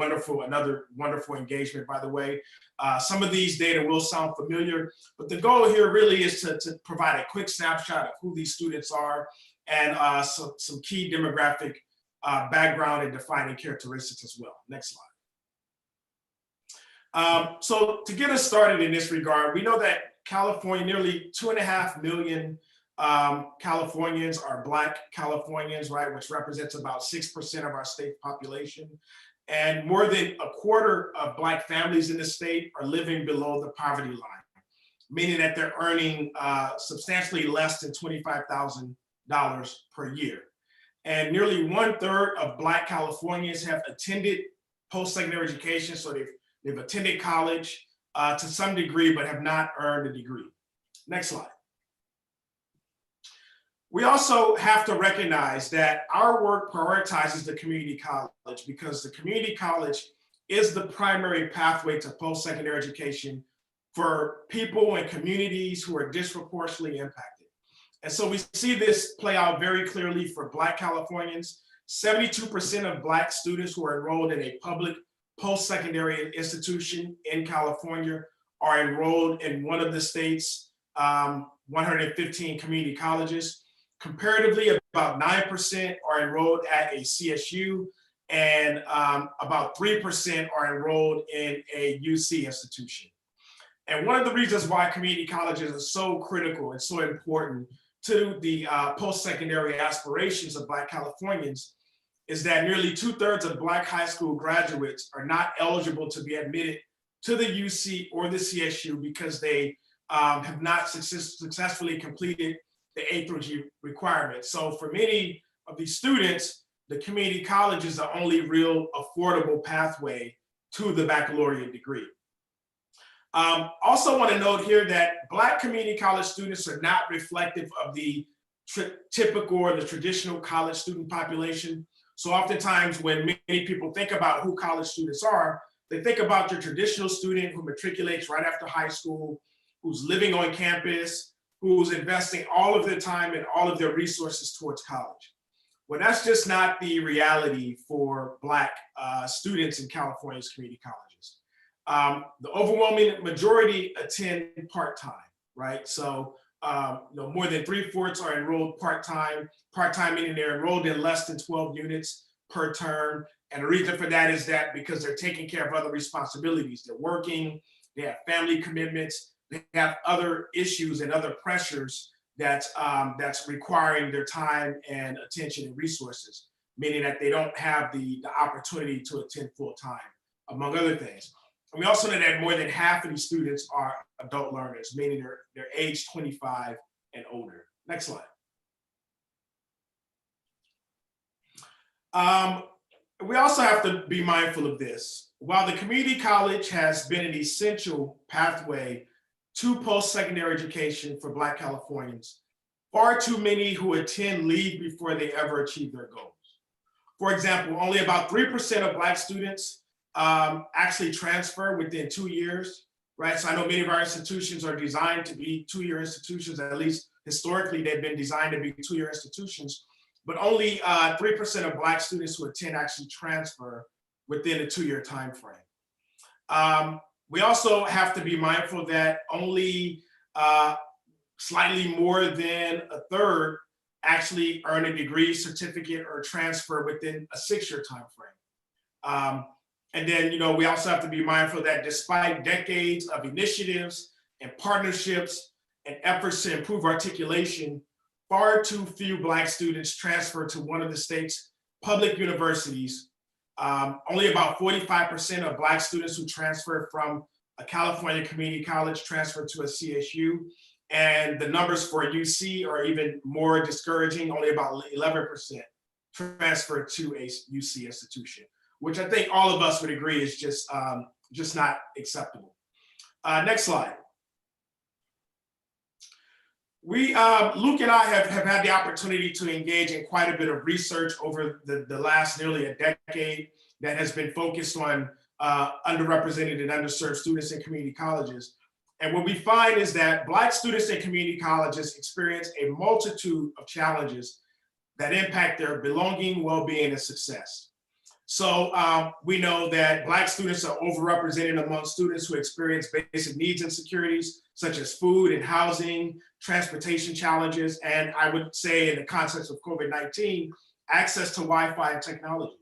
another wonderful engagement, by the way. Some of these data will sound familiar, but the goal here really is to provide a quick snapshot of who these students are and some key demographic background and defining characteristics as well. Next slide. So to get us started in this regard, we know that California, nearly 2.5 million Californians are Black Californians, right, which represents about 6% of our state population. And more than a quarter of Black families in the state are living below the poverty line, meaning that they're earning substantially less than $25,000 per year. And nearly 1/3 of Black Californians have attended post-secondary education, so they've attended college to some degree, but have not earned a degree. Next slide. We also have to recognize that our work prioritizes the community college because the community college is the primary pathway to post-secondary education for people and communities who are disproportionately impacted. And so we see this play out very clearly for Black Californians. 72% of Black students who are enrolled in a public post-secondary institution in California are enrolled in one of the state's 115 community colleges. Comparatively, about 9% are enrolled at a CSU, and about 3% are enrolled in a UC institution. And one of the reasons why community colleges are so critical and so important to the post-secondary aspirations of Black Californians is that nearly 2/3 of Black high school graduates are not eligible to be admitted to the UC or the CSU because they have not successfully completed the A through G requirements. So for many of these students, the community college is the only real affordable pathway to the baccalaureate degree. Also want to note here that Black community college students are not reflective of the typical or the traditional college student population. So oftentimes when many people think about who college students are, they think about your traditional student who matriculates right after high school, who's living on campus, who's investing all of their time and all of their resources towards college. Well, that's just not the reality for Black students in California's community colleges. The overwhelming majority attend part-time, right? So more than 3/4 are enrolled part-time. Part-time meaning they're enrolled in less than 12 units per term. And the reason for that is that because they're taking care of other responsibilities. They're working, they have family commitments, they have other issues and other pressures that's requiring their time and attention and resources, meaning that they don't have the opportunity to attend full-time, among other things. And we also know that more than half of these students are adult learners, meaning they're age 25 and older. Next slide. We also have to be mindful of this. While the community college has been an essential pathway to post-secondary education for Black Californians, far too many who attend leave before they ever achieve their goals. For example, only about 3% of Black students actually transfer within 2 years, right? So I know many of our institutions are designed to be 2-year institutions, at least historically they've been designed to be 2-year institutions, but only 3% of Black students who attend actually transfer within a 2-year time frame. We also have to be mindful that only slightly more than 1/3 actually earn a degree, certificate, or transfer within a 6-year time frame. And then, we also have to be mindful that despite decades of initiatives and partnerships and efforts to improve articulation, far too few Black students transfer to one of the state's public universities. Only about 45% of Black students who transfer from a California community college transfer to a CSU. And the numbers for UC are even more discouraging. Only about 11% transfer to a UC institution, which I think all of us would agree is just not acceptable. Next slide. Luke and I have had the opportunity to engage in quite a bit of research over the last nearly a decade that has been focused on underrepresented and underserved students in community colleges. And what we find is that Black students in community colleges experience a multitude of challenges that impact their belonging, well-being, and success. So we know that Black students are overrepresented among students who experience basic needs insecurities, such as food and housing, transportation challenges, and I would say in the context of COVID-19, access to Wi-Fi and technology.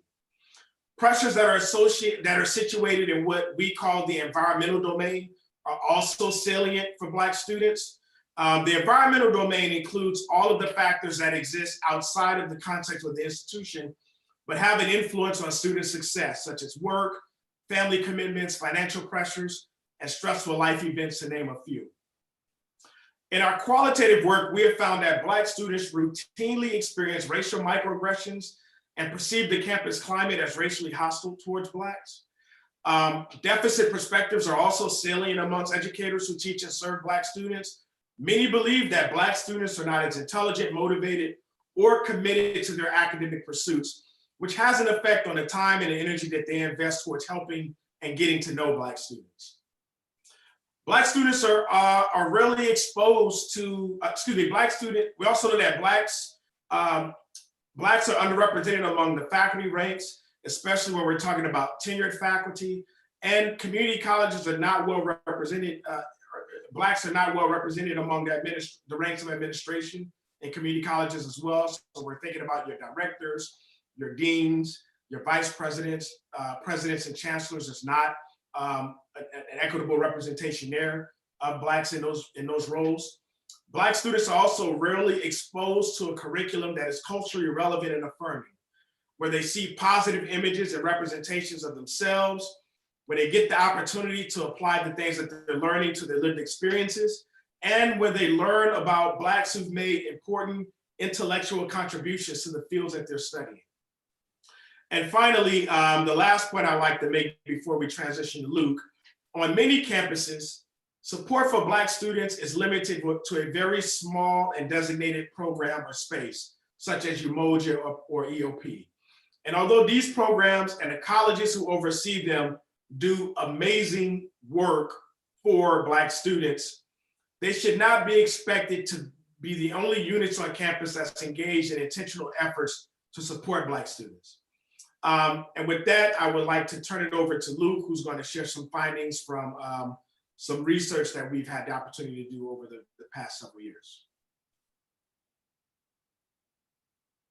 Pressures that are situated in what we call the environmental domain are also salient for Black students. The environmental domain includes all of the factors that exist outside of the context of the institution, but have an influence on student success, such as work, family commitments, financial pressures, and stressful life events, to name a few. In our qualitative work, we have found that Black students routinely experience racial microaggressions and perceive the campus climate as racially hostile towards Blacks. Deficit perspectives are also salient amongst educators who teach and serve Black students. Many believe that Black students are not as intelligent, motivated, or committed to their academic pursuits, which has an effect on the time and the energy that they invest towards helping and getting to know Black students. Black students are rarely exposed to, we also know that Blacks are underrepresented among the faculty ranks, especially when we're talking about tenured faculty, and community colleges are not well represented. Blacks are not well represented among the ranks of administration in community colleges as well. So we're thinking about your directors, your deans, your vice presidents, presidents and chancellors. There's not an equitable representation there of Blacks in those roles. Black students are also rarely exposed to a curriculum that is culturally relevant and affirming, where they see positive images and representations of themselves, where they get the opportunity to apply the things that they're learning to their lived experiences, and where they learn about Blacks who've made important intellectual contributions to the fields that they're studying. And finally, the last point I'd like to make before we transition to Luke, on many campuses, support for Black students is limited to a very small and designated program or space, such as Umoja or EOP. And although these programs and the colleges who oversee them do amazing work for Black students, they should not be expected to be the only units on campus that's engaged in intentional efforts to support Black students. And with that, I would like to turn it over to Luke, who's going to share some findings from some research that we've had the opportunity to do over the past several years.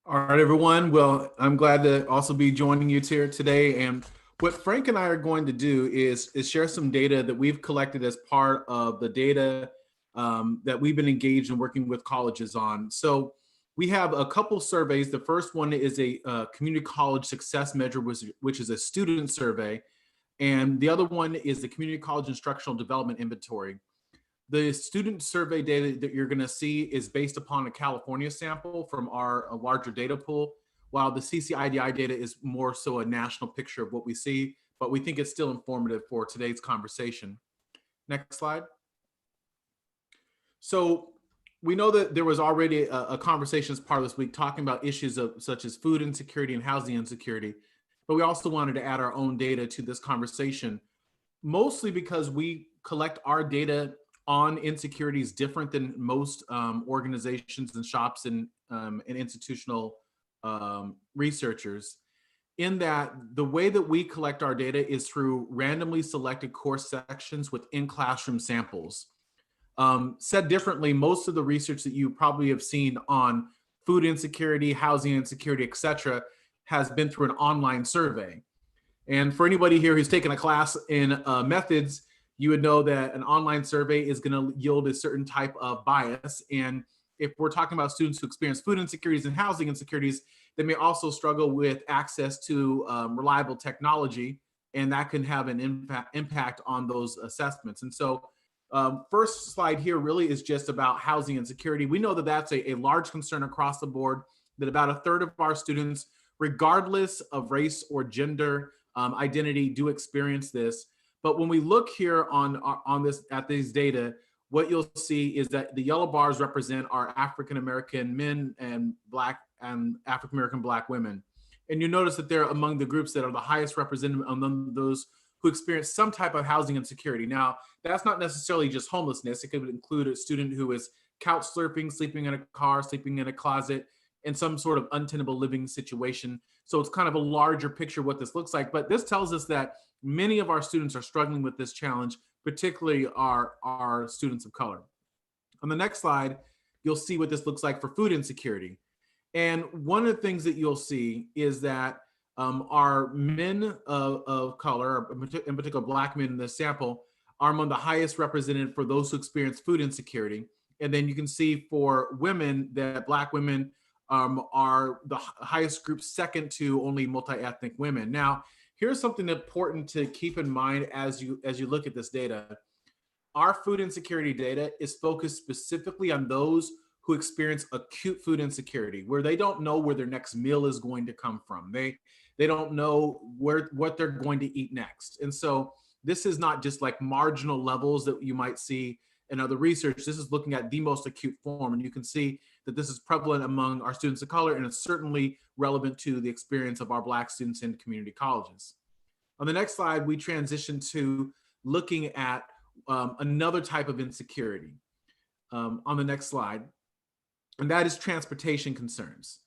All right, everyone. Well, I'm glad to also be joining you here today. And what Frank and I are going to do is share some data that we've collected as part of the data that we've been engaged in working with colleges on. So we have a couple surveys. The first one is a community college success measure, which is a student survey. And the other one is the Community College Instructional Development Inventory. The student survey data that you're going to see is based upon a California sample from our larger data pool, while the CCIDI data is more so a national picture of what we see, but we think it's still informative for today's conversation. Next slide. So we know that there was already a conversation as part of this week talking about issues such as food insecurity and housing insecurity, but we also wanted to add our own data to this conversation, mostly because we collect our data on insecurities different than most organizations and shops and institutional researchers, in that the way that we collect our data is through randomly selected course sections with in-classroom samples. Said differently, most of the research that you probably have seen on food insecurity, housing insecurity, et cetera, has been through an online survey. And for anybody here who's taken a class in methods, you would know that an online survey is going to yield a certain type of bias. And if we're talking about students who experience food insecurities and housing insecurities, they may also struggle with access to reliable technology, and that can have an impact on those assessments. And so first slide here really is just about housing insecurity. We know that that's a large concern across the board, that about a third of our students, regardless of race or gender identity, do experience this. But when we look here at these data, what you'll see is that the yellow bars represent our African-American men and Black and African-American Black women. And you notice that they're among the groups that are the highest represented among those who experience some type of housing insecurity. Now, that's not necessarily just homelessness. It could include a student who is couch surfing, sleeping in a car, sleeping in a closet, in some sort of untenable living situation. So it's kind of a larger picture of what this looks like. But this tells us that many of our students are struggling with this challenge, particularly our students of color. On the next slide, you'll see what this looks like for food insecurity. And one of the things that you'll see is that our men of color, in particular Black men in this sample, are among the highest represented for those who experience food insecurity. And then you can see for women that Black women are the highest group, second to only multi-ethnic women. Now, here's something important to keep in mind as you look at this data. Our food insecurity data is focused specifically on those who experience acute food insecurity, where they don't know where their next meal is going to come from. They don't know what they're going to eat next. And so this is not just like marginal levels that you might see in other research. This is looking at the most acute form. And you can see that this is prevalent among our students of color, and it's certainly relevant to the experience of our Black students in community colleges. On the next slide, we transition to looking at another type of insecurity on the next slide, and that is transportation concerns.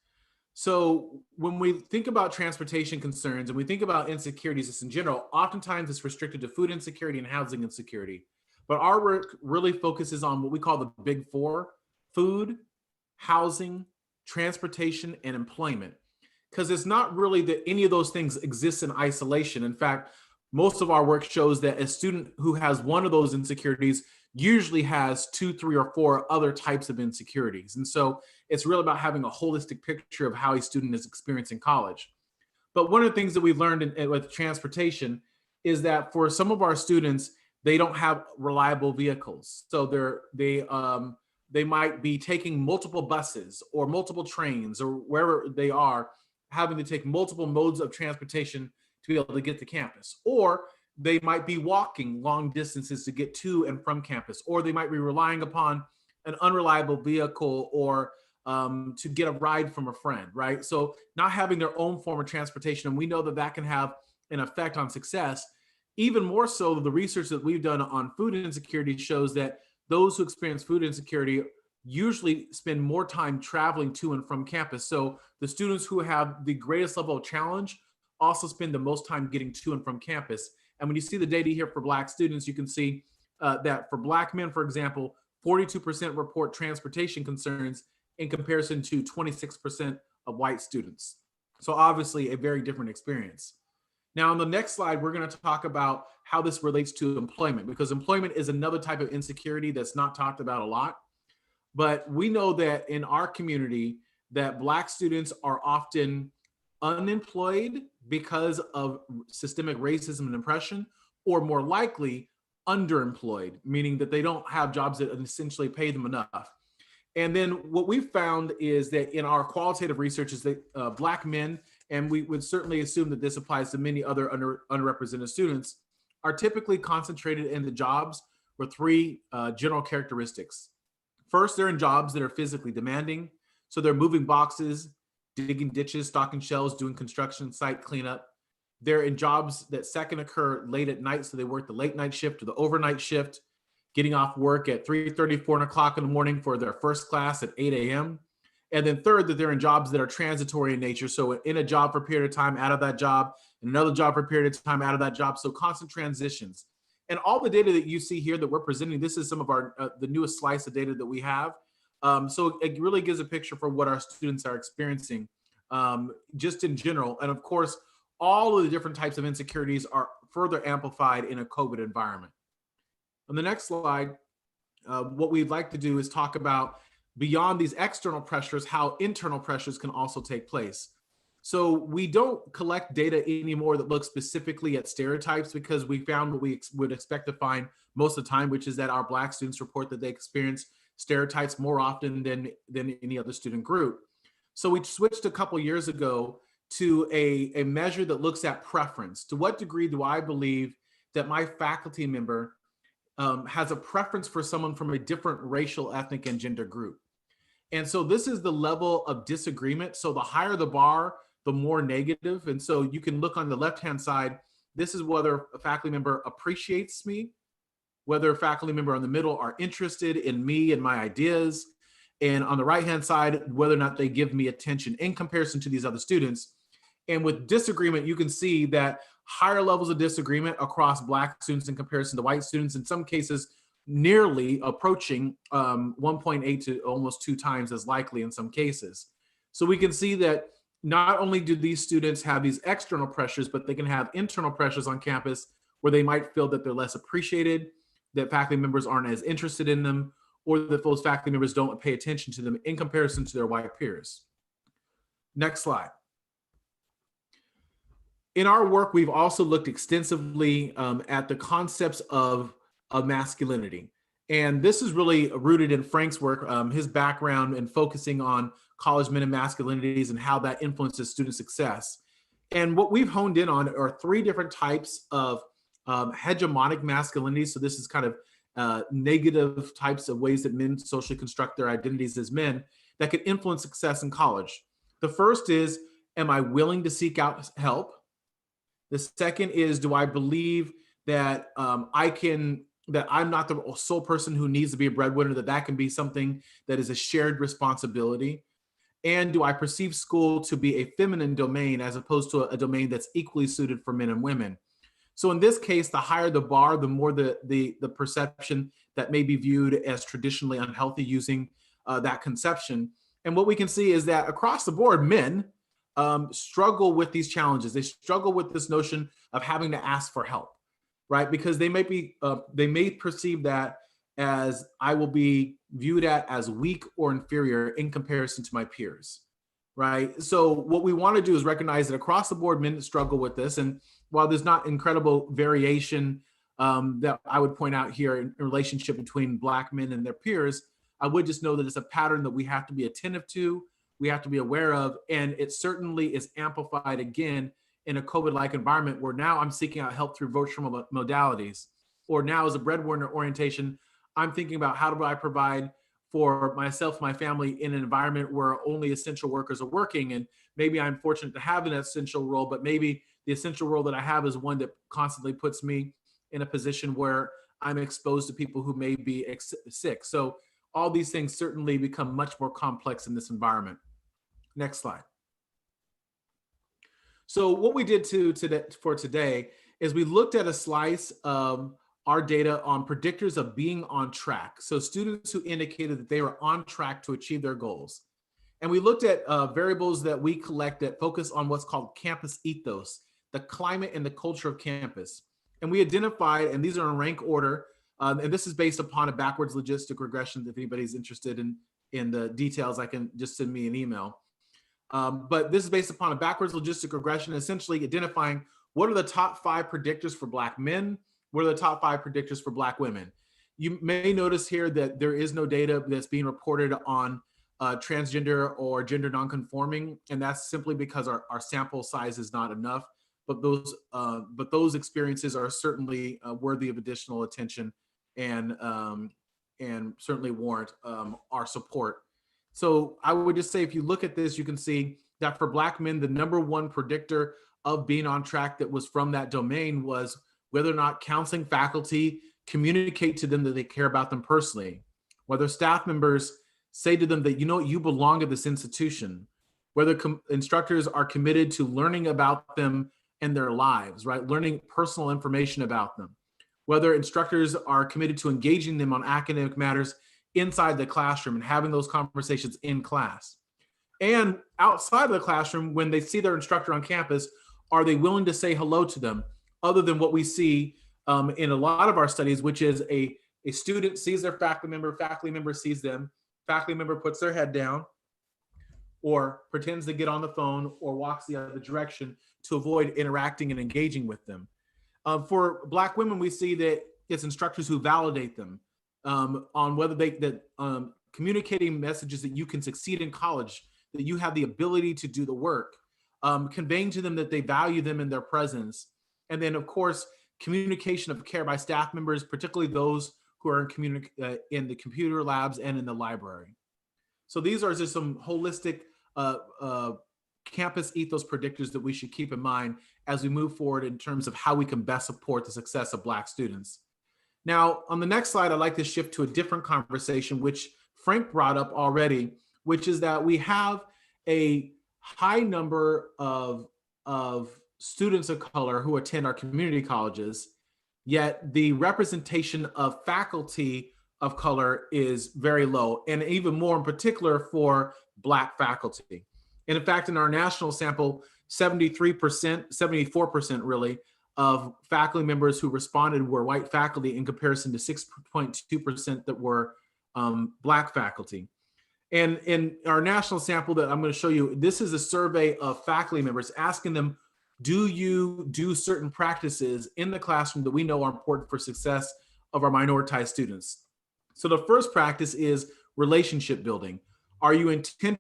So when we think about transportation concerns and we think about insecurities just in general, oftentimes it's restricted to food insecurity and housing insecurity. But our work really focuses on what we call the big four: food, housing, transportation, and employment. Because it's not really that any of those things exist in isolation. In fact, most of our work shows that a student who has one of those insecurities usually has 2, 3, or 4 other types of insecurities. And so it's really about having a holistic picture of how a student is experiencing college. But one of the things that we've learned with transportation is that for some of our students, they don't have reliable vehicles. So they might be taking multiple buses or multiple trains, or wherever they are, having to take multiple modes of transportation to be able to get to campus. Or they might be walking long distances to get to and from campus, or they might be relying upon an unreliable vehicle or to get a ride from a friend, right? So not having their own form of transportation, and we know that that can have an effect on success. Even more so, the research that we've done on food insecurity shows that those who experience food insecurity usually spend more time traveling to and from campus. So the students who have the greatest level of challenge also spend the most time getting to and from campus. And when you see the data here for Black students, you can see that for Black men, for example, 42% report transportation concerns in comparison to 26% of white students. So obviously a very different experience. Now on the next slide, we're going to talk about how this relates to employment, because employment is another type of insecurity that's not talked about a lot. But we know that in our community that Black students are often unemployed because of systemic racism and oppression, or more likely underemployed, meaning that they don't have jobs that essentially pay them enough. And then what we found is that in our qualitative research is that Black men, and we would certainly assume that this applies to many other underrepresented students, are typically concentrated in the jobs with 3 general characteristics. First, they're in jobs that are physically demanding. So they're moving boxes, digging ditches, stocking shelves, doing construction site cleanup. They're in jobs that second occur late at night. So they work the late night shift or the overnight shift, getting off work at 3:30, 4 o'clock in the morning for their first class at 8 a.m. And then third, that they're in jobs that are transitory in nature. So in a job for a period of time, out of that job, and another job for a period of time, out of that job. So constant transitions. And all the data that you see here that we're presenting, this is some of our the newest slice of data that we have. So it really gives a picture for what our students are experiencing just in general. And of course, all of the different types of insecurities are further amplified in a COVID environment. On the next slide, what we'd like to do is talk about, beyond these external pressures, how internal pressures can also take place. So we don't collect data anymore that looks specifically at stereotypes, because we found what we would expect to find most of the time, which is that our Black students report that they experience stereotypes more often than any other student group. So we switched a couple years ago to a measure that looks at preference. To what degree do I believe that my faculty member has a preference for someone from a different racial, ethnic, and gender group? And so this is the level of disagreement. So the higher the bar, the more negative. And so you can look on the left-hand side, this is whether a faculty member appreciates me, whether a faculty member in the middle are interested in me and my ideas. And on the right-hand side, whether or not they give me attention in comparison to these other students. And with disagreement, you can see that higher levels of disagreement across Black students in comparison to white students, in some cases, nearly approaching 1.8 to almost 2 times as likely in some cases. So we can see that not only do these students have these external pressures, but they can have internal pressures on campus where they might feel that they're less appreciated, that faculty members aren't as interested in them, or that those faculty members don't pay attention to them in comparison to their white peers. Next slide. In our work, we've also looked extensively at the concepts of masculinity. And this is really rooted in Frank's work, his background in focusing on college men and masculinities and how that influences student success. And what we've honed in on are 3 different types of hegemonic masculinity. So this is kind of negative types of ways that men socially construct their identities as men that could influence success in college. The first is, am I willing to seek out help? The second is, do I believe that that I'm not the sole person who needs to be a breadwinner, that can be something that is a shared responsibility? And do I perceive school to be a feminine domain as opposed to a domain that's equally suited for men and women? So in this case, the higher the bar, the more the perception that may be viewed as traditionally unhealthy using that conception. And what we can see is that across the board, men struggle with these challenges. They struggle with this notion of having to ask for help, right? Because they may perceive that as I will be viewed at as weak or inferior in comparison to my peers, right? So what we want to do is recognize that across the board, men struggle with this. And while there's not incredible variation that I would point out here in relationship between Black men and their peers, I would just know that it's a pattern that we have to be attentive to, we have to be aware of, and it certainly is amplified again in a COVID-like environment where now I'm seeking out help through virtual modalities, or now as a breadwinner orientation, I'm thinking about how do I provide for myself, my family in an environment where only essential workers are working. And maybe I'm fortunate to have an essential role, but maybe the essential role that I have is one that constantly puts me in a position where I'm exposed to people who may be sick. So all these things certainly become much more complex in this environment. Next slide. So what we did for today is we looked at a slice of our data on predictors of being on track. So students who indicated that they were on track to achieve their goals. And we looked at variables that we collect that focus on what's called campus ethos, the climate and the culture of campus. And we identified, and these are in rank order, and this is based upon a backwards logistic regression. If anybody's interested in the details, I can just send me an email. But this is based upon a backwards logistic regression, essentially identifying what are the top 5 predictors for Black men, what are the top 5 predictors for Black women. You may notice here that there is no data that's being reported on transgender or gender nonconforming, and that's simply because our sample size is not enough. But those experiences are certainly worthy of additional attention and certainly warrant our support. So I would just say, if you look at this, you can see that for Black men, the #1 predictor of being on track that was from that domain was whether or not counseling faculty communicate to them that they care about them personally, whether staff members say to them that, you know, you belong at this institution, whether instructors are committed to learning about them and their lives, right? Learning personal information about them, whether instructors are committed to engaging them on academic matters inside the classroom and having those conversations in class. And outside of the classroom, when they see their instructor on campus, are they willing to say hello to them, other than what we see in a lot of our studies, which is a student sees their faculty member sees them, faculty member puts their head down or pretends to get on the phone or walks the other direction to avoid interacting and engaging with them. For Black women, we see that it's instructors who validate them on whether communicating messages that you can succeed in college, that you have the ability to do the work, conveying to them that they value them in their presence. And then, of course, communication of care by staff members, particularly those who are in the computer labs and in the library. So these are just some holistic campus ethos predictors that we should keep in mind as we move forward in terms of how we can best support the success of Black students. Now, on the next slide, I'd like to shift to a different conversation, which Frank brought up already, which is that we have a high number of students of color who attend our community colleges, yet the representation of faculty of color is very low, and even more in particular for Black faculty. And in fact, in our national sample, 73%, 74% really, of faculty members who responded were white faculty in comparison to 6.2% that were Black faculty. And in our national sample that I'm going to show you, this is a survey of faculty members asking them, do you do certain practices in the classroom that we know are important for success of our minoritized students? So the first practice is relationship building. Are you intentionally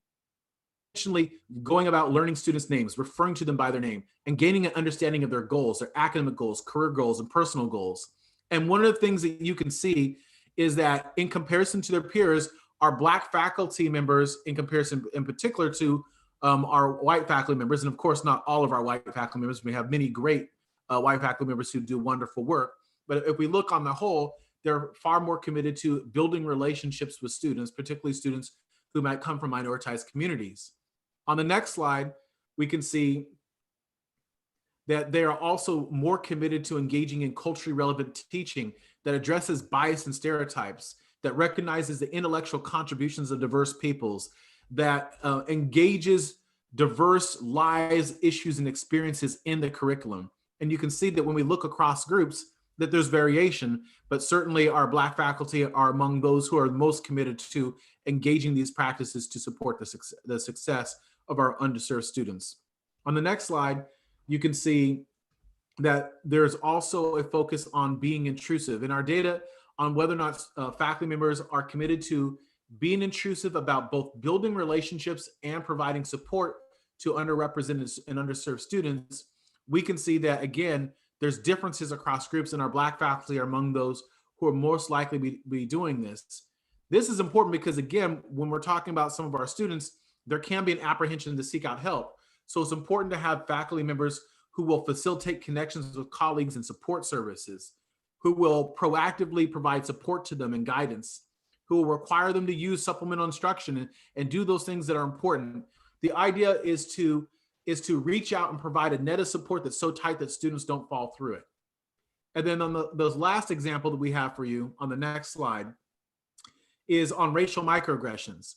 going about learning students' names, referring to them by their name, and gaining an understanding of their goals, their academic goals, career goals, and personal goals? And one of the things that you can see is that in comparison to their peers, our Black faculty members, in comparison in particular to our white faculty members, and of course not all of our white faculty members, we have many great white faculty members who do wonderful work, but if we look on the whole, they're far more committed to building relationships with students, particularly students who might come from minoritized communities. On the next slide, we can see that they are also more committed to engaging in culturally relevant teaching that addresses bias and stereotypes, that recognizes the intellectual contributions of diverse peoples, that engages diverse lives, issues, and experiences in the curriculum. And you can see that when we look across groups, that there's variation, but certainly our Black faculty are among those who are most committed to engaging these practices to support the success of our underserved students. On the next slide, you can see that there's also a focus on being intrusive. In our data on whether or not faculty members are committed to being intrusive about both building relationships and providing support to underrepresented and underserved students, we can see that, again, there's differences across groups, and our Black faculty are among those who are most likely be doing this. This is important because, again, when we're talking about some of our students, there can be an apprehension to seek out help. So it's important to have faculty members who will facilitate connections with colleagues and support services, who will proactively provide support to them and guidance, who will require them to use supplemental instruction and do those things that are important. The idea is to reach out and provide a net of support that's so tight that students don't fall through it. And then on the last example that we have for you on the next slide is on racial microaggressions.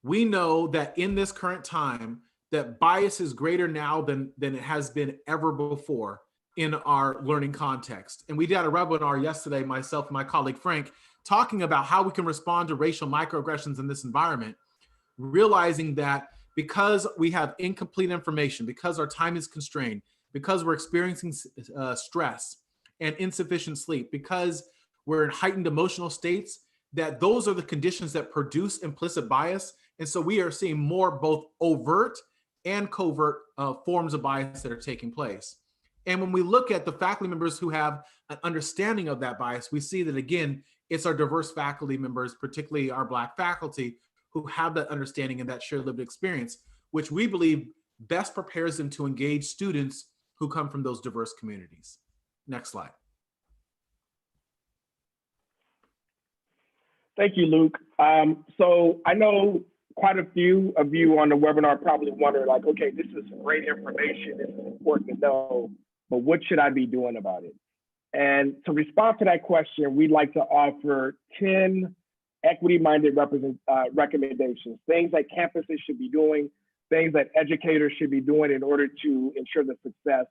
We know that in this current time, that bias is greater now than it has been ever before in our learning context. And we did a webinar yesterday, myself and my colleague Frank, talking about how we can respond to racial microaggressions in this environment, realizing that because we have incomplete information, because our time is constrained, because we're experiencing stress and insufficient sleep, because we're in heightened emotional states, that those are the conditions that produce implicit bias. And so we are seeing more both overt and covert forms of bias that are taking place. And when we look at the faculty members who have an understanding of that bias, we see that, again, it's our diverse faculty members, particularly our Black faculty, who have that understanding and that shared lived experience, which we believe best prepares them to engage students who come from those diverse communities. Next slide. Thank you, Luke. So I know quite a few of you on the webinar probably wonder, like, okay, this is great information, this is important to know, but what should I be doing about it? And to respond to that question, we'd like to offer 10 equity-minded recommendations, things that campuses should be doing, things that educators should be doing in order to ensure the success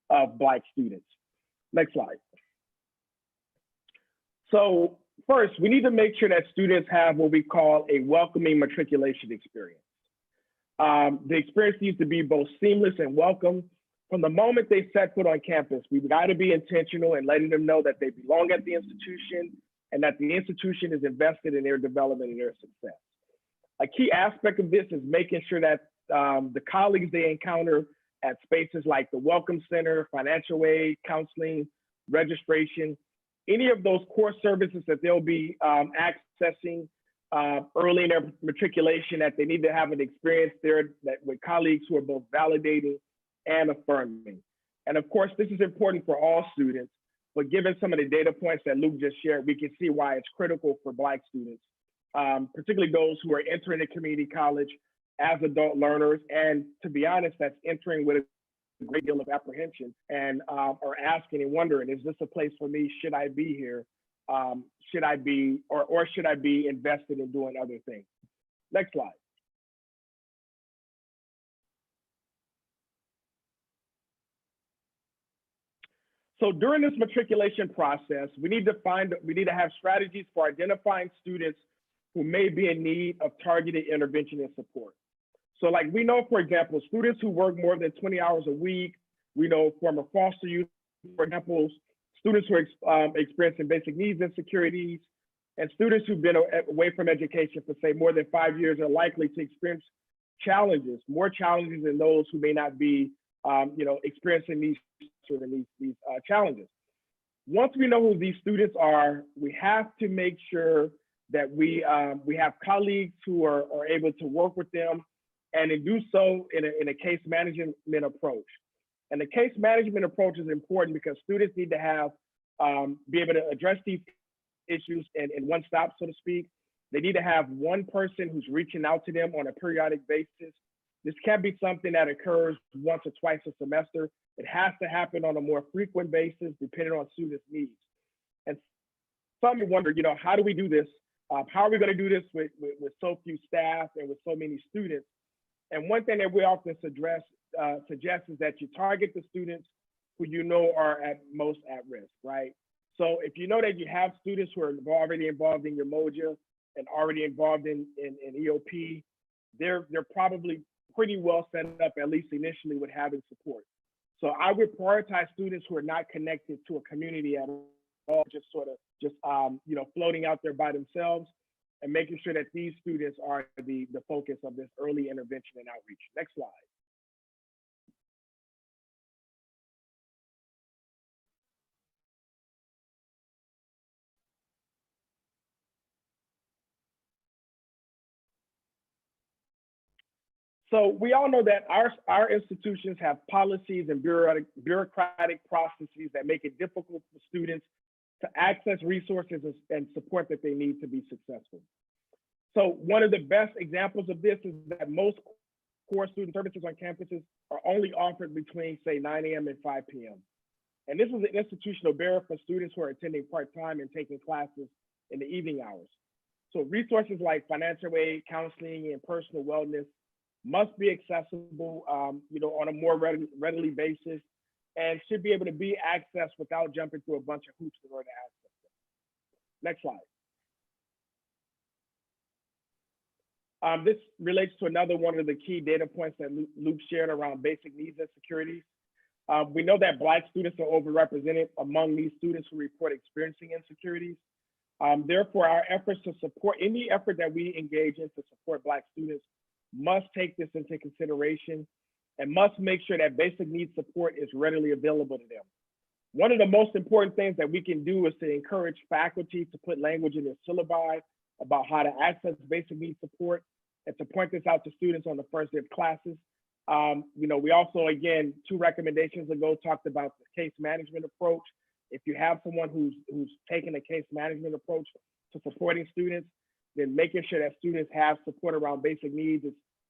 of Black students. Next slide. So first, we need to make sure that students have what we call a welcoming matriculation experience. The experience needs to be both seamless and welcome. From the moment they set foot on campus, we've got to be intentional in letting them know that they belong at the institution and that the institution is invested in their development and their success. A key aspect of this is making sure that the colleagues they encounter at spaces like the Welcome Center, financial aid, counseling, registration, any of those core services that they'll be accessing early in their matriculation, that they need to have an experience there that with colleagues who are both validating and affirming. And of course, this is important for all students, but given some of the data points that Luke just shared, we can see why it's critical for Black students particularly those who are entering a community college as adult learners. And to be honest, that's entering with a great deal of apprehension and are asking and wondering, is this a place for me? Should I be here? Should I be, or should I be invested in doing other things? Next slide. So during this matriculation process, we need to have strategies for identifying students who may be in need of targeted intervention and support. So like we know, for example, students who work more than 20 hours a week, we know former foster youth, for example, students who are experiencing basic needs insecurities, and students who've been away from education for say more than 5 years are likely to experience challenges, more challenges than those who may not be experiencing these challenges. Once we know who these students are, we have to make sure that we have colleagues who are able to work with them and to do so in a case management approach. And the case management approach is important because students need to have be able to address these issues in one stop, so to speak. They need to have one person who's reaching out to them on a periodic basis. This can't be something that occurs once or twice a semester. It has to happen on a more frequent basis, depending on students' needs. And some wonder, how do we do this? How are we going to do this with so few staff and with so many students? And one thing that we often suggest is that you target the students who you know are at most at risk, right? So if you know that you have students who are already involved in your MOJA and already involved in EOP, they're probably pretty well set up, at least initially, with having support. So I would prioritize students who are not connected to a community at all, just floating out there by themselves, and making sure that these students are the focus of this early intervention and outreach. Next slide. So we all know that our institutions have policies and bureaucratic processes that make it difficult for students to access resources and support that they need to be successful. So one of the best examples of this is that most core student services on campuses are only offered between, say, 9 a.m. and 5 p.m. And this is an institutional barrier for students who are attending part-time and taking classes in the evening hours. So resources like financial aid, counseling, and personal wellness must be accessible, on a more readily basis, and should be able to be accessed without jumping through a bunch of hoops in order to access them. Next slide. This relates to another one of the key data points that Luke shared around basic needs insecurities. We know that Black students are overrepresented among these students who report experiencing insecurities. Therefore, our efforts to support, any effort that we engage in to support Black students must take this into consideration and must make sure that basic needs support is readily available to them. One of the most important things that we can do is to encourage faculty to put language in their syllabi about how to access basic needs support and to point this out to students on the first day of classes. We also, again, 2 recommendations ago talked about the case management approach. If you have someone who's taking a case management approach to supporting students, then making sure that students have support around basic needs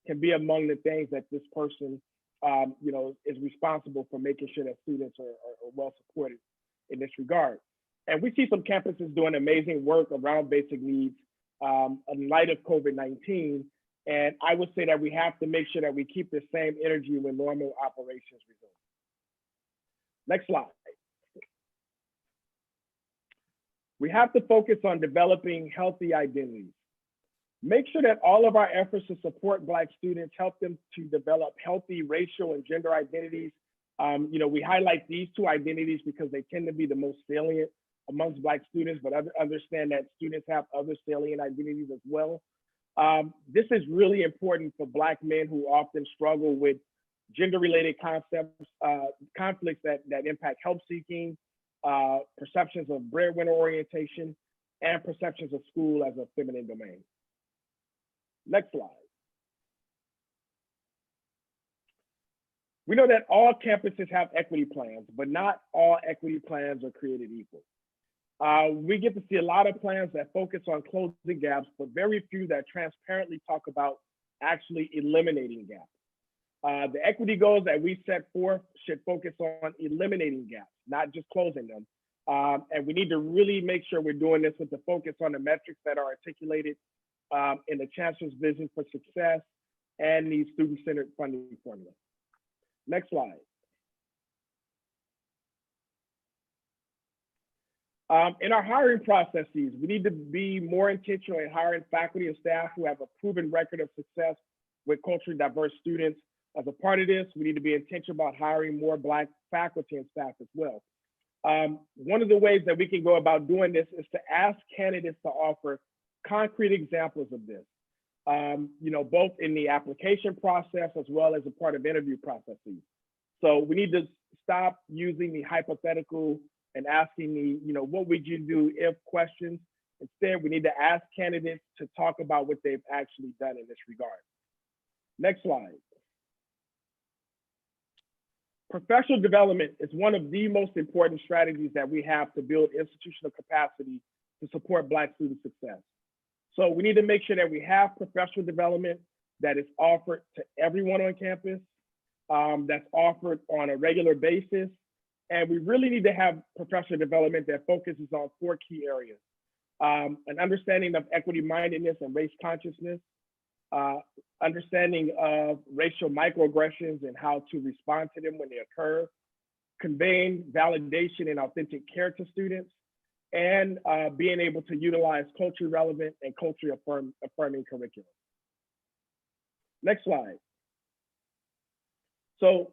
can be among the things that this person, is responsible for making sure that students are well supported in this regard. And we see some campuses doing amazing work around basic needs in light of COVID-19. And I would say that we have to make sure that we keep the same energy when normal operations resume. Next slide. We have to focus on developing healthy identities. Make sure that all of our efforts to support Black students help them to develop healthy racial and gender identities. We highlight these 2 identities because they tend to be the most salient amongst Black students, but understand that students have other salient identities as well. This is really important for Black men who often struggle with gender-related conflicts that impact help seeking, perceptions of breadwinner orientation, and perceptions of school as a feminine domain. Next slide. We know that all campuses have equity plans, but not all equity plans are created equal. We get to see a lot of plans that focus on closing gaps, but very few that transparently talk about actually eliminating gaps. The equity goals that we set forth should focus on eliminating gaps, not just closing them. And we need to really make sure we're doing this with the focus on the metrics that are articulated in the Chancellor's Vision for Success and the student-centered funding formula. Next slide. In our hiring processes, we need to be more intentional in hiring faculty and staff who have a proven record of success with culturally diverse students. As a part of this, we need to be intentional about hiring more Black faculty and staff as well. One of the ways that we can go about doing this is to ask candidates to offer concrete examples of this, both in the application process as well as a part of interview processes. So we need to stop using the hypothetical and asking the, what would you do if questions. Instead, we need to ask candidates to talk about what they've actually done in this regard. Next slide. Professional development is one of the most important strategies that we have to build institutional capacity to support Black student success. So we need to make sure that we have professional development that is offered to everyone on campus, that's offered on a regular basis. And we really need to have professional development that focuses on 4 key areas. An understanding of equity-mindedness and race consciousness, understanding of racial microaggressions and how to respond to them when they occur, conveying validation and authentic care to students, and being able to utilize culturally relevant and culturally affirming curriculum. Next slide. So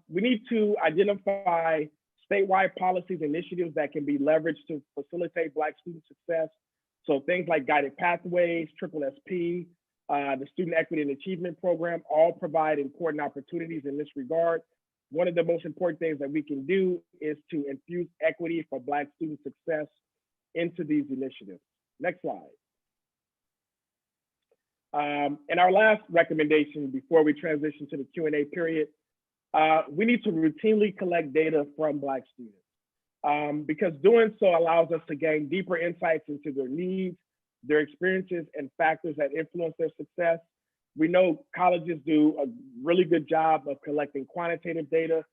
we need to identify statewide policies and initiatives that can be leveraged to facilitate Black student success. So things like guided pathways, Triple SP, the Student Equity and Achievement Program, all provide important opportunities in this regard. One of the most important things that we can do is to infuse equity for Black student success into these initiatives. Next slide. And our last recommendation before we transition to the Q&A period, we need to routinely collect data from Black students because doing so allows us to gain deeper insights into their needs, their experiences, and factors that influence their success. We know colleges do a really good job of collecting quantitative data.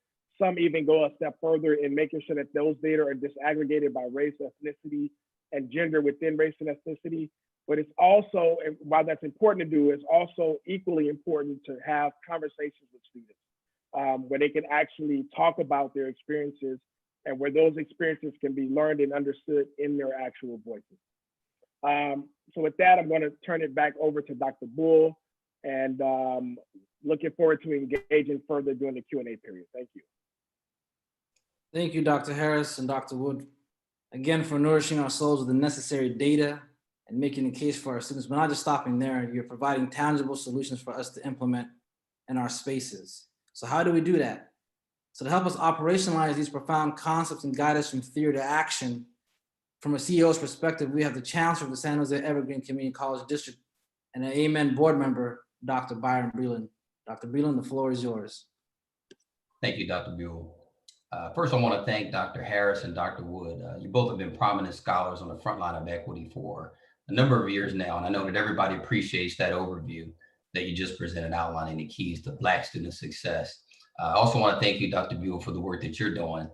Some even go a step further in making sure that those data are disaggregated by race, ethnicity, and gender within race and ethnicity. But it's also, and while that's important to do, it's also equally important to have conversations with students where they can actually talk about their experiences and where those experiences can be learned and understood in their actual voices. So with that, I'm going to turn it back over to Dr. Bull, and looking forward to engaging further during the Q&A period. Thank you. Thank you, Dr. Harris and Dr. Wood, again, for nourishing our souls with the necessary data and making the case for our students, but not just stopping there. You're providing tangible solutions for us to implement in our spaces. So how do we do that? So to help us operationalize these profound concepts and guide us from theory to action, from a CEO's perspective, we have the Chancellor of the San Jose Evergreen Community College District and an Amen board member, Dr. Byron Breland. Dr. Breland, the floor is yours. Thank you, Dr. Buell. First, I want to thank Dr. Harris and Dr. Wood. You both have been prominent scholars on the front line of equity for a number of years now, and I know that everybody appreciates that overview that you just presented outlining the keys to Black student success. I also want to thank you, Dr. Buell, for the work that you're doing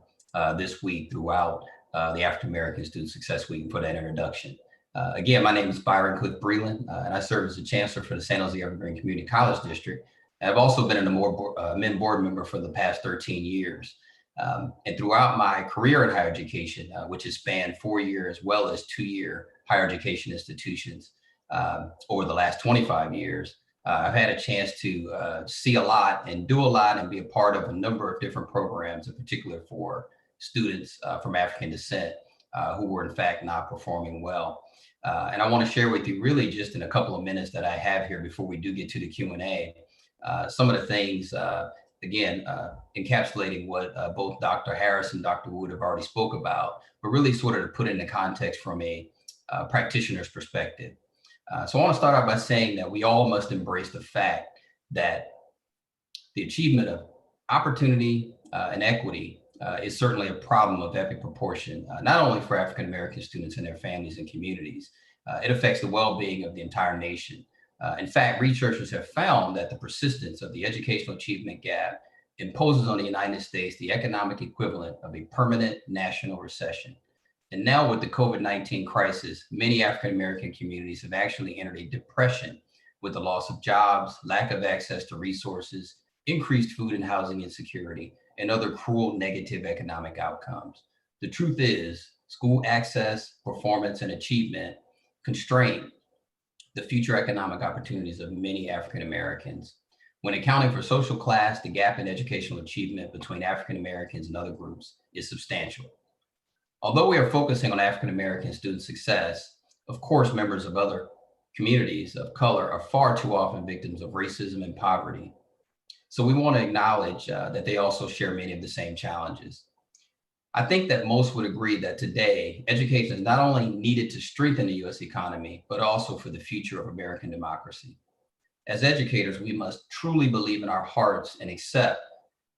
this week throughout the African American Student Success Week for that introduction. Again, my name is Byron Breland, and I serve as the Chancellor for the San Jose Evergreen Community College District. I've also been a MIN board member for the past 13 years. And throughout my career in higher education, which has spanned 4 years as well as 2-year higher education institutions over the last 25 years, I've had a chance to see a lot and do a lot and be a part of a number of different programs, in particular for students from African descent who were in fact not performing well. And I want to share with you really just in a couple of minutes that I have here before we do get to the Q&A, some of the things, again, encapsulating what both Dr. Harris and Dr. Wood have already spoke about, but really sort of to put into context from a practitioner's perspective. So I want to start out by saying that we all must embrace the fact that the achievement of opportunity and equity is certainly a problem of epic proportion, not only for African American students and their families and communities. It affects the well-being of the entire nation. In fact, researchers have found that the persistence of the educational achievement gap imposes on the United States the economic equivalent of a permanent national recession. And now with the COVID-19 crisis, many African American communities have actually entered a depression with the loss of jobs, lack of access to resources, increased food and housing insecurity, and other cruel negative economic outcomes. The truth is, school access, performance, and achievement constrain the future economic opportunities of many African Americans. When accounting for social class, the gap in educational achievement between African Americans and other groups is substantial. Although we are focusing on African American student success, of course, members of other communities of color are far too often victims of racism and poverty. So we want to acknowledge that they also share many of the same challenges. I think that most would agree that today, education is not only needed to strengthen the US economy, but also for the future of American democracy. As educators, we must truly believe in our hearts and accept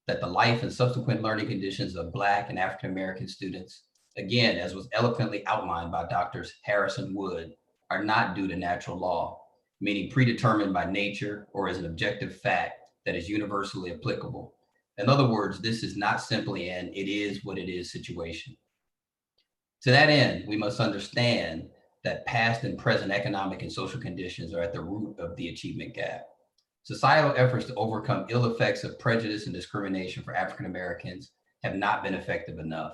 that the life and subsequent learning conditions of Black and African American students, again, as was eloquently outlined by Drs. Harris and Wood, are not due to natural law, meaning predetermined by nature or as an objective fact that is universally applicable. In other words, this is not simply an "it is what it is" situation. To that end, we must understand that past and present economic and social conditions are at the root of the achievement gap. Societal efforts to overcome ill effects of prejudice and discrimination for African Americans have not been effective enough.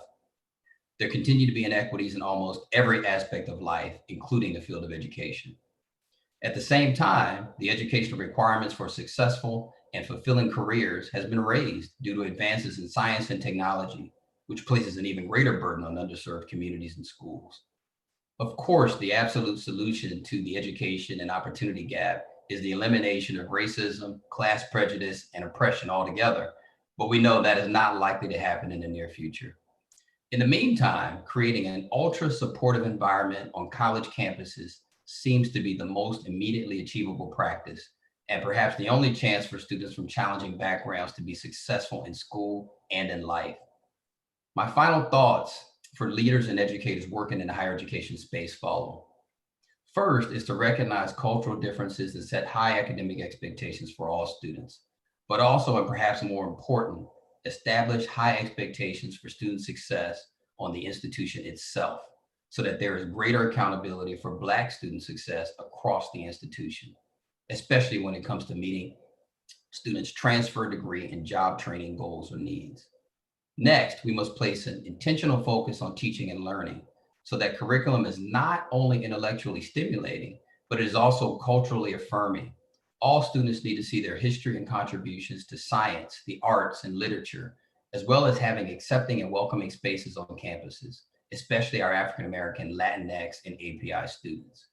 There continue to be inequities in almost every aspect of life, including the field of education. At the same time, the educational requirements for successful and fulfilling careers has been raised due to advances in science and technology, which places an even greater burden on underserved communities and schools. Of course, the absolute solution to the education and opportunity gap is the elimination of racism, class prejudice, and oppression altogether, but we know that is not likely to happen in the near future. In the meantime, creating an ultra supportive environment on college campuses seems to be the most immediately achievable practice, and perhaps the only chance for students from challenging backgrounds to be successful in school and in life. My final thoughts for leaders and educators working in the higher education space follow. First is to recognize cultural differences and set high academic expectations for all students, but also, and perhaps more important, establish high expectations for student success on the institution itself, so that there is greater accountability for Black student success across the institution, especially when it comes to meeting students' transfer, degree, and job training goals or needs. Next, we must place an intentional focus on teaching and learning so that curriculum is not only intellectually stimulating, but it is also culturally affirming. All students need to see their history and contributions to science, the arts, and literature, as well as having accepting and welcoming spaces on campuses, especially our African American, Latinx, and API students.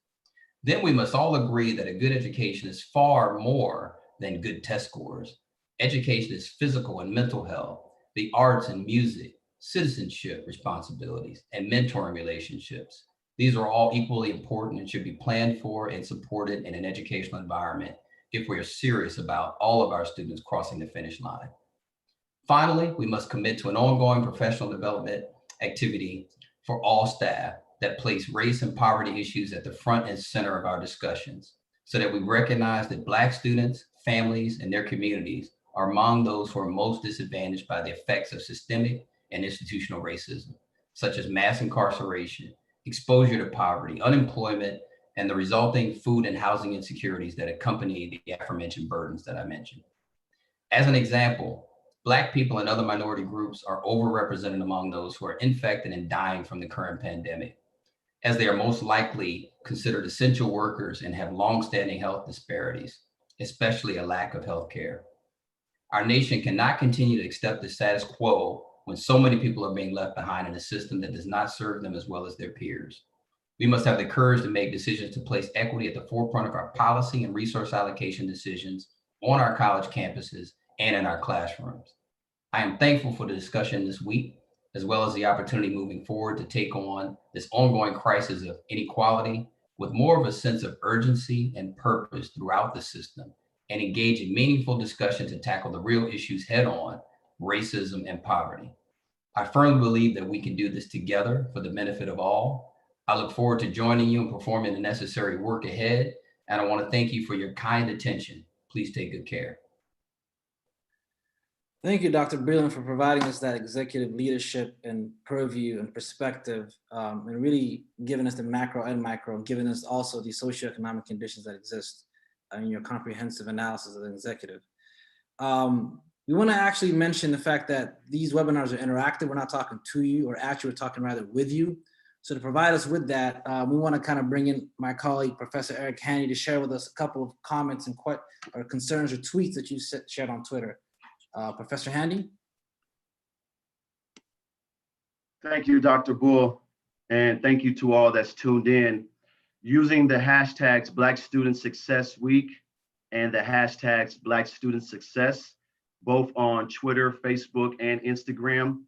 Then we must all agree that a good education is far more than good test scores. Education is physical and mental health, the arts and music, citizenship responsibilities, and mentoring relationships. These are all equally important and should be planned for and supported in an educational environment if we are serious about all of our students crossing the finish line. Finally, we must commit to an ongoing professional development activity for all staff that place race and poverty issues at the front and center of our discussions, so that we recognize that Black students, families, and their communities are among those who are most disadvantaged by the effects of systemic and institutional racism, such as mass incarceration, exposure to poverty, unemployment, and the resulting food and housing insecurities that accompany the aforementioned burdens that I mentioned. As an example, Black people and other minority groups are overrepresented among those who are infected and dying from the current pandemic, as they are most likely considered essential workers and have longstanding health disparities, especially a lack of health care. Our nation cannot continue to accept the status quo when so many people are being left behind in a system that does not serve them as well as their peers. We must have the courage to make decisions to place equity at the forefront of our policy and resource allocation decisions on our college campuses and in our classrooms. I am thankful for the discussion this week, as well as the opportunity moving forward to take on this ongoing crisis of inequality with more of a sense of urgency and purpose throughout the system, and engage in meaningful discussion to tackle the real issues head on, racism and poverty. I firmly believe that we can do this together for the benefit of all. I look forward to joining you and performing the necessary work ahead. And I want to thank you for your kind attention. Please take good care. Thank you, Dr. Breland, for providing us that executive leadership and purview and perspective, and really giving us the macro and micro, and giving us also the socioeconomic conditions that exist in your comprehensive analysis as an executive. We want to actually mention the fact that these webinars are interactive. We're not talking to you or at you, we're talking rather with you. So to provide us with that, we want to kind of bring in my colleague, Professor Eric Haney, to share with us a couple of comments and or concerns or tweets that you shared on Twitter. Professor Handy. Thank you, Dr. Bull, and thank you to all that's tuned in. Using the hashtags Black Student Success Week and the hashtags Black Student Success, both on Twitter, Facebook, and Instagram,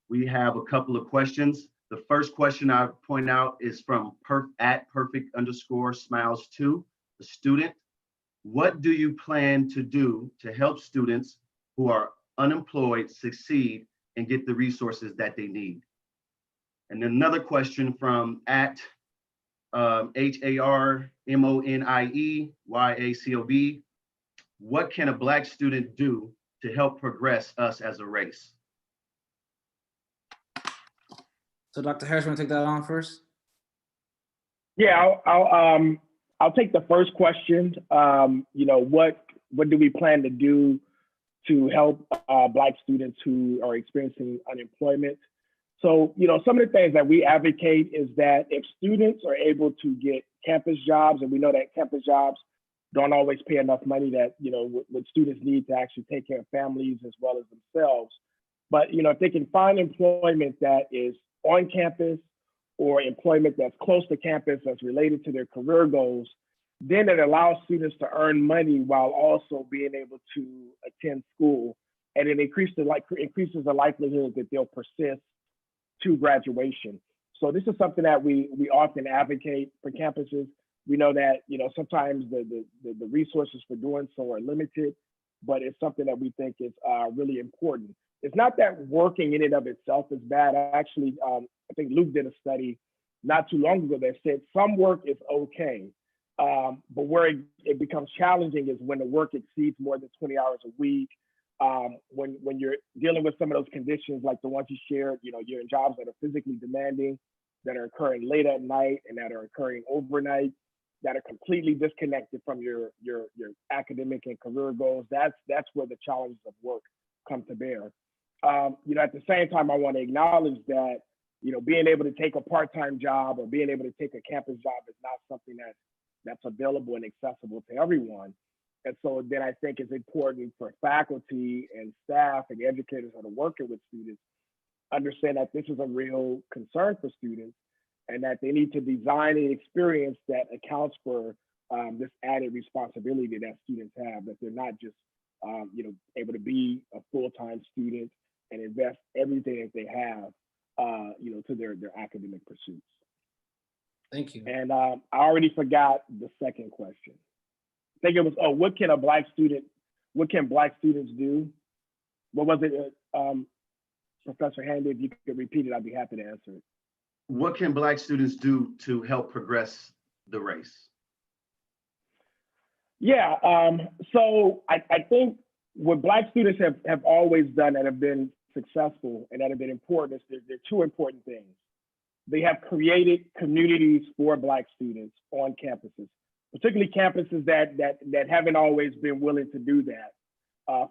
we have a couple of questions. The first question I point out is from @perfect_smiles2, a student. What do you plan to do to help students who are unemployed succeed and get the resources that they need? And then another question from @HARMONIEYACOB. What can a Black student do to help progress us as a race? So Dr. Harris, want to take that on first? Yeah, I'll take the first question. What do we plan to do to help Black students who are experiencing unemployment? So, some of the things that we advocate is that if students are able to get campus jobs, and we know that campus jobs don't always pay enough money that, what students need to actually take care of families as well as themselves. But, if they can find employment that is on campus or employment that's close to campus that's related to their career goals, then it allows students to earn money while also being able to attend school. And it increases the likelihood that they'll persist to graduation. So this is something that we often advocate for campuses. We know that, sometimes the resources for doing so are limited, but it's something that we think is really important. It's not that working in and of itself is bad. Actually, I think Luke did a study not too long ago that said some work is okay, but where it becomes challenging is when the work exceeds more than 20 hours a week, when you're dealing with some of those conditions like the ones you shared, you're in jobs that are physically demanding, that are occurring late at night and that are occurring overnight, that are completely disconnected from your academic and career goals. That's where the challenges of work come to bear. At the same time, I want to acknowledge that, being able to take a part-time job or being able to take a campus job is not something that's available and accessible to everyone. And so then I think it's important for faculty and staff and educators that are working with students understand that this is a real concern for students and that they need to design an experience that accounts for this added responsibility that students have, that they're not just able to be a full-time student and invest everything that they have, to their academic pursuits. Thank you. And I already forgot the second question. I think it was, what can Black students do? What was it, Professor Handy? If you could repeat it, I'd be happy to answer it. What can Black students do to help progress the race? Yeah, so I think what Black students have always done that have been successful and that have been important is there are two important things. They have created communities for Black students on campuses, particularly campuses that haven't always been willing to do that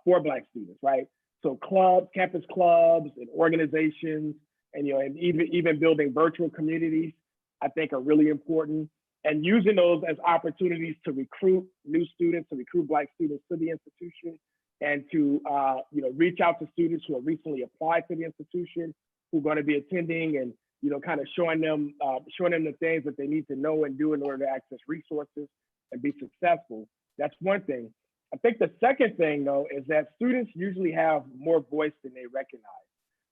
for Black students, right? So clubs, campus clubs and organizations, and even building virtual communities, I think are really important. And using those as opportunities to recruit new students, to recruit Black students to the institution, and to reach out to students who have recently applied to the institution, who are going to be attending, and kind of showing them the things that they need to know and do in order to access resources and be successful. That's one thing. I think the second thing, though, is that students usually have more voice than they recognize,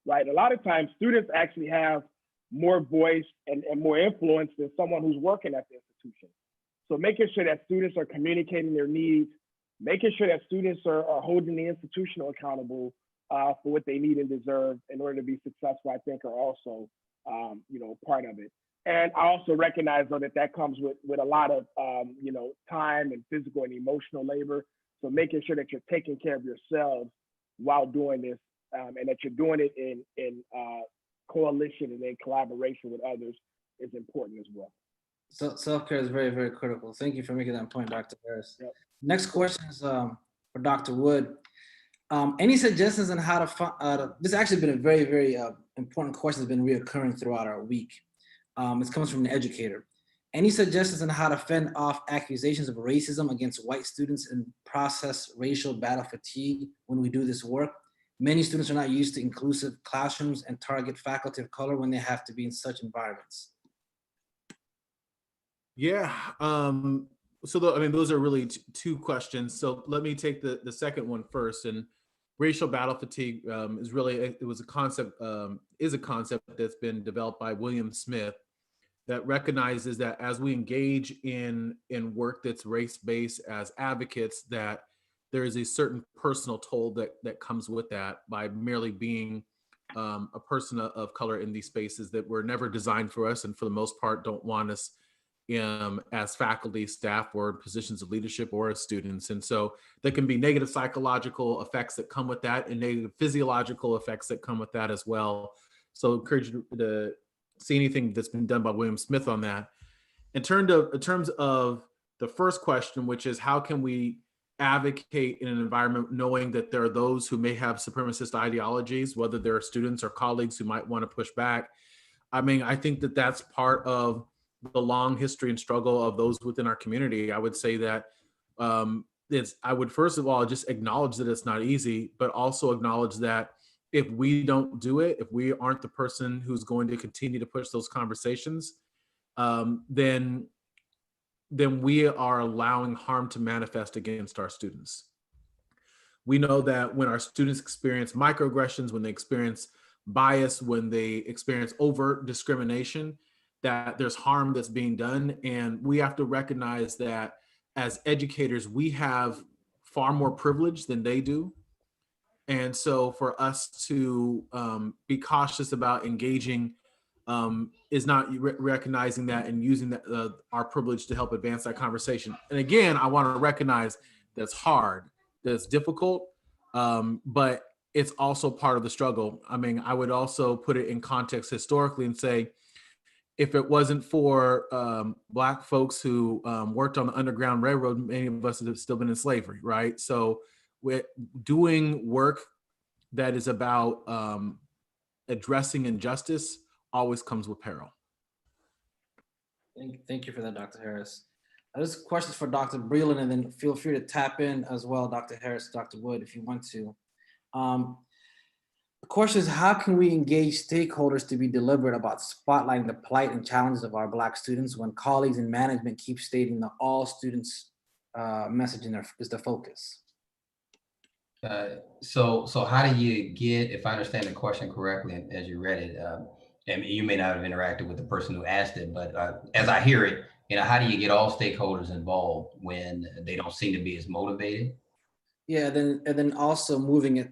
right? A lot of times students actually have more voice and more influence than someone who's working at the institution. So making sure that students are communicating their needs, making sure that students are holding the institution accountable, for what they need and deserve in order to be successful, I think are also, part of it. And I also recognize though that comes with a lot of, time and physical and emotional labor. So making sure that you're taking care of yourselves while doing this, and that you're doing it in coalition and in collaboration with others is important as well. So self-care is very, very critical. Thank you for making that point, Dr. Harris. Yep. Next question is for Dr. Wood. Any suggestions on how to this has actually been a very, very important question that's been reoccurring throughout our week. It comes from an educator. Any suggestions on how to fend off accusations of racism against white students and process racial battle fatigue when we do this work? Many students are not used to inclusive classrooms and target faculty of color when they have to be in such environments. Yeah. Those are really two questions. So let me take the second one first. And racial battle fatigue is a concept that's been developed by William Smith that recognizes that as we engage in work that's race-based as advocates, that there is a certain personal toll that comes with that by merely being a person of color in these spaces that were never designed for us, and for the most part don't want us as faculty, staff, or positions of leadership, or as students. And so there can be negative psychological effects that come with that, and negative physiological effects that come with that as well. So I encourage you to see anything that's been done by William Smith on that. In terms of the first question, which is how can we advocate in an environment knowing that there are those who may have supremacist ideologies, whether they're students or colleagues who might want to push back. I mean, I think that that's part of the long history and struggle of those within our community. I would say that I would first of all just acknowledge that it's not easy, but also acknowledge that if we don't do it, if we aren't the person who's going to continue to push those conversations, then we are allowing harm to manifest against our students. We know that when our students experience microaggressions, when they experience bias, when they experience overt discrimination, that there's harm that's being done. And we have to recognize that as educators, we have far more privilege than they do. And so for us to be cautious about engaging is not recognizing that and using our privilege to help advance that conversation. And again, I want to recognize that's hard, that's difficult, but it's also part of the struggle. I mean, I would also put it in context historically and say, if it wasn't for Black folks who worked on the Underground Railroad, many of us would have still been in slavery, right? So we're doing work that is about addressing injustice always comes with peril. Thank you for that, Dr. Harris. This question is for Dr. Breland, and then feel free to tap in as well, Dr. Harris, Dr. Wood, if you want to. The question is, how can we engage stakeholders to be deliberate about spotlighting the plight and challenges of our Black students when colleagues in management keep stating that all students messaging is the focus? So how do you get, if I understand the question correctly, as you read it, and you may not have interacted with the person who asked it, but as I hear it, how do you get all stakeholders involved when they don't seem to be as motivated? Yeah, and then also moving it,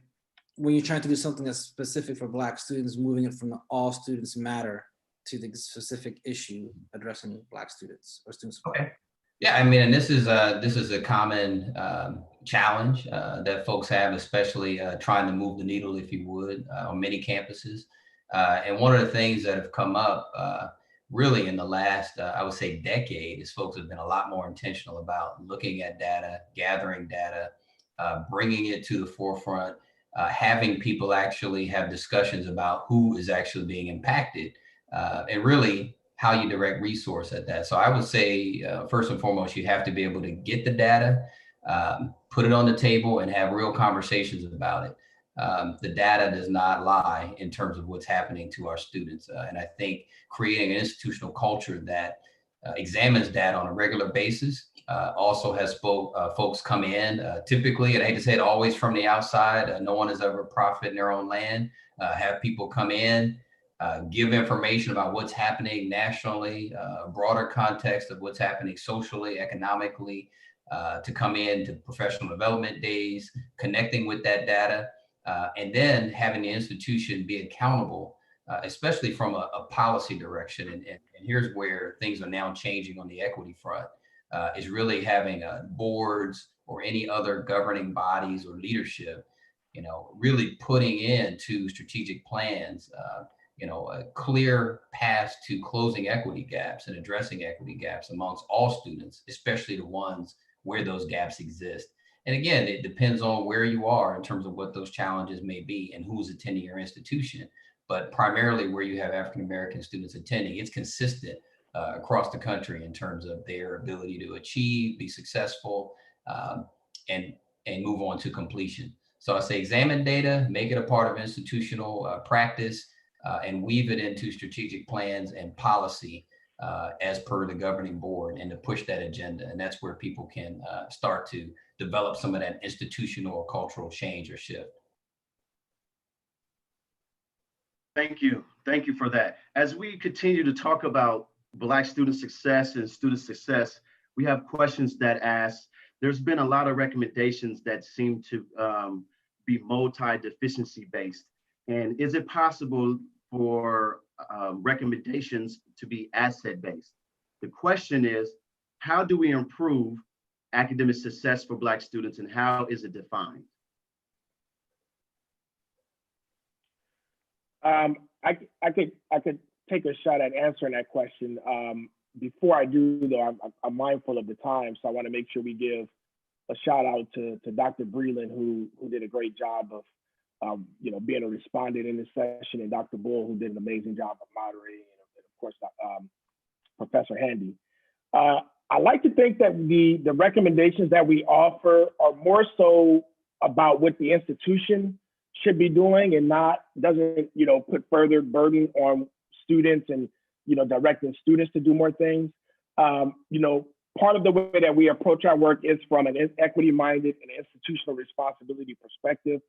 when you're trying to do something that's specific for Black students, moving it from the all students matter to the specific issue addressing Black students or students. Okay. Yeah, I mean, and this is a common challenge that folks have, especially trying to move the needle, if you would, on many campuses. And one of the things that have come up really in the last, I would say, decade is folks have been a lot more intentional about looking at data, gathering data, bringing it to the forefront, having people actually have discussions about who is actually being impacted, and really how you direct resource at that. So I would say, first and foremost, you have to be able to get the data, put it on the table, and have real conversations about it. The data does not lie in terms of what's happening to our students. And I think creating an institutional culture that examines data on a regular basis, also has folks come in, typically, and I hate to say it, always from the outside. No one has ever profited in their own land. Have people come in, give information about what's happening nationally, a broader context of what's happening socially, economically, to come in to professional development days, connecting with that data. and then having the institution be accountable, especially from a policy direction. And here's where things are now changing on the equity front, is really having boards or any other governing bodies or leadership, really putting into strategic plans, a clear path to closing equity gaps and addressing equity gaps amongst all students, especially the ones where those gaps exist. And again, it depends on where you are in terms of what those challenges may be and who's attending your institution. But primarily where you have African-American students attending, it's consistent across the country in terms of their ability to achieve, be successful, and move on to completion. So I say examine data, make it a part of institutional practice, and weave it into strategic plans and policy as per the governing board, and to push that agenda. And that's where people can start to develop some of that institutional or cultural change or shift. Thank you. Thank you for that. As we continue to talk about Black student success and student success, we have questions that ask, there's been a lot of recommendations that seem to be multi-deficiency based. And is it possible for recommendations to be asset based? The question is, how do we improve academic success for Black students, and how is it defined? I could take a shot at answering that question. Before I do, though, I'm mindful of the time, so I want to make sure we give a shout out to Dr. Breland, who did a great job of being a respondent in this session, and Dr. Bull, who did an amazing job of moderating, and of course, Professor Handy. I like to think that the recommendations that we offer are more so about what the institution should be doing, and doesn't put further burden on students and directing students to do more things. Part of the way that we approach our work is from an equity-minded and institutional responsibility perspective,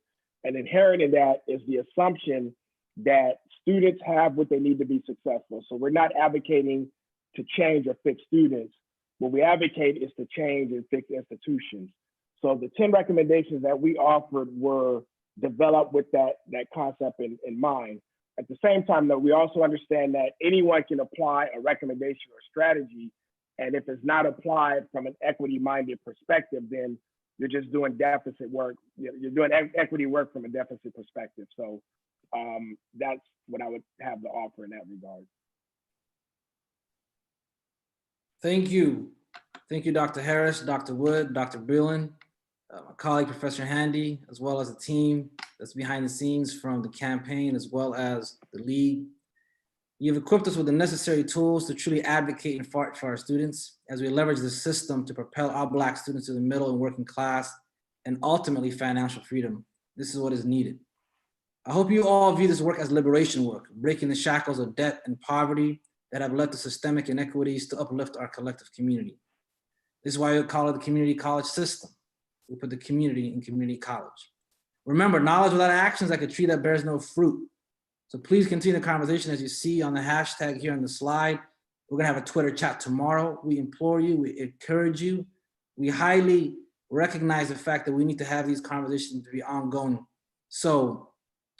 and inherent in that is the assumption that students have what they need to be successful. So we're not advocating to change or fix students. What we advocate is to change and fix institutions. So the 10 recommendations that we offered were developed with that concept in mind. At the same time, though, we also understand that anyone can apply a recommendation or strategy, and if it's not applied from an equity-minded perspective, then you're just doing deficit work. You're doing equity work from a deficit perspective. So that's what I would have to offer in that regard. Thank you. Thank you, Dr. Harris, Dr. Wood, Dr. Breland, my colleague, Professor Handy, as well as the team that's behind the scenes from the campaign, as well as the league. You've equipped us with the necessary tools to truly advocate and fight for our students as we leverage the system to propel our Black students to the middle and working class, and ultimately financial freedom. This is what is needed. I hope you all view this work as liberation work, breaking the shackles of debt and poverty that have led to systemic inequities to uplift our collective community. This is why we call it the community college system. We put the community in community college. Remember, knowledge without action is like a tree that bears no fruit. So please continue the conversation as you see on the hashtag here on the slide. We're gonna have a Twitter chat tomorrow. We implore you, we encourage you. We highly recognize the fact that we need to have these conversations to be ongoing. So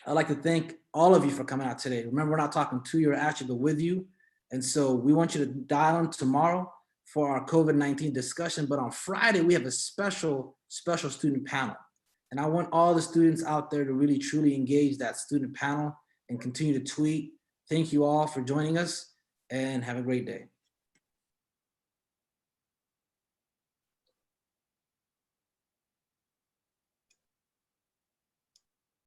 I'd like to thank all of you for coming out today. Remember, we're not talking to you or at you, but with you. And so we want you to dial in tomorrow for our COVID-19 discussion. But on Friday, we have a special student panel. And I want all the students out there to really, truly engage that student panel and continue to tweet. Thank you all for joining us, and have a great day.